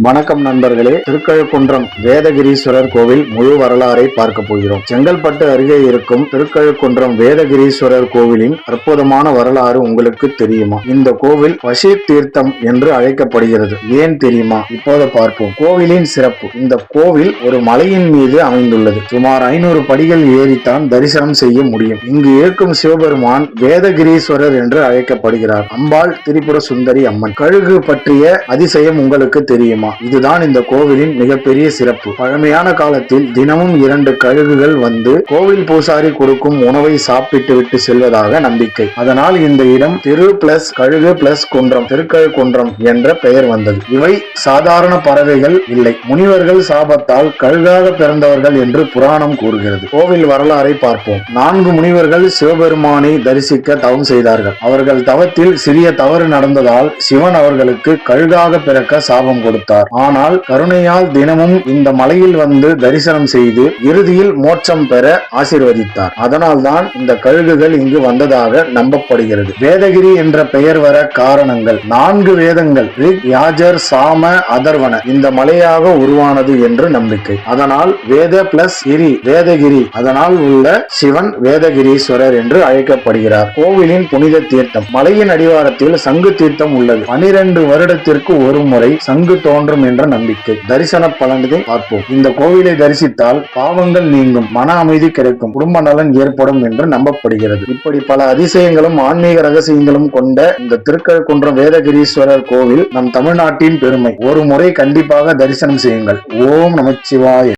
வணக்கம் நண்பர்களே, திருக்கழுக்குன்றம் வேதகிரீஸ்வரர் கோவில் முழு வரலாறை பார்க்க போகிறோம். செங்கல்பட்டு அருகே இருக்கும் திருக்கழுக்குன்றம் வேதகிரீஸ்வரர் கோவிலின் அற்புதமான வரலாறு உங்களுக்கு தெரியுமா? இந்த கோவில் வசி தீர்த்தம் என்று அழைக்கப்படுகிறது. ஏன் தெரியுமா? இப்போது பார்ப்போம். கோவிலின் சிறப்பு. இந்த கோவில் ஒரு மலையின் மீது அமைந்துள்ளது. சுமார் 500 படிகள் ஏறித்தான் தரிசனம் செய்ய முடியும். இங்கு இருக்கும் சிவபெருமான் வேதகிரீஸ்வரர் என்று அழைக்கப்படுகிறார். அம்பாள் திரிபுர சுந்தரி அம்மன். கழுகு பற்றிய அதிசயம் உங்களுக்கு தெரியுமா? இதுதான் இந்த கோவிலின் மிகப்பெரிய சிறப்பு. பழமையான காலத்தில் தினமும் 2 கழுகுகள் வந்து கோவில் பூசாரி கொடுக்கும் உணவை சாப்பிட்டு விட்டு செல்வதாக நம்பிக்கை. அதனால் இந்த இடம் திரு பிளஸ் கழுகு பிளஸ் குன்றம், திருக்கழுக்குன்றம் என்ற பெயர் வந்தது. இவை சாதாரண பறவைகள் இல்லை, முனிவர்கள் சாபத்தால் கழுகாக பிறந்தவர்கள் என்று புராணம் கூறுகிறது. கோவில் வரலாறை பார்ப்போம். 4 முனிவர்கள் சிவபெருமானை தரிசிக்க தவம் செய்தார்கள். அவர்கள் தவத்தில் சிறிய தவறு நடந்ததால் சிவன் அவர்களுக்கு கழுகாக பிறக்க சாபம் கொடுத்தார். ஆனால் கருணையால் தினமும் இந்த மலையில் வந்து தரிசனம் செய்து இறுதியில் மோட்சம் பெற ஆசீர்வதித்தார். அதனால்தான் இந்த கழுகுகள் இங்கு வந்ததாக நம்பப்படுகிறது. வேதகிரி என்ற பெயர் வர காரணங்கள்: 4 வேதங்கள் ரிக், யாஜர், சாம, அதர்வன இந்த மலையாக உருவானது என்று நம்பிக்கை. அதனால் வேத பிளஸ் கிரி வேதகிரி, அதனால் உள்ள சிவன் வேதகிரீஸ்வரர் என்று அழைக்கப்படுகிறார். கோவிலின் புனித தீர்த்தம். மலையின் அடிவாரத்தில் சங்கு தீர்த்தம் உள்ளது. 12 வருடத்திற்கு ஒரு முறை சங்கு தோன்றும் என்ற நம்பிக்கை. தரிசன பலனை பார்ப்போம். இந்த கோவிலை தரிசித்தால் பாவங்கள் நீங்கும், மன அமைதி கிடைக்கும், குடும்ப நலன் ஏற்படும் என்று நம்பப்படுகிறது. இப்படி பல அதிசயங்களும் ஆன்மீக ரகசியங்களும் கொண்ட இந்த திருக்கழுக்குன்றம் வேதகிரீஸ்வரர் கோவில் நம் தமிழ்நாட்டின் பெருமை. ஒரு முறை கண்டிப்பாக தரிசனம் செய்யுங்கள். ஓம் நமச்சிவாய.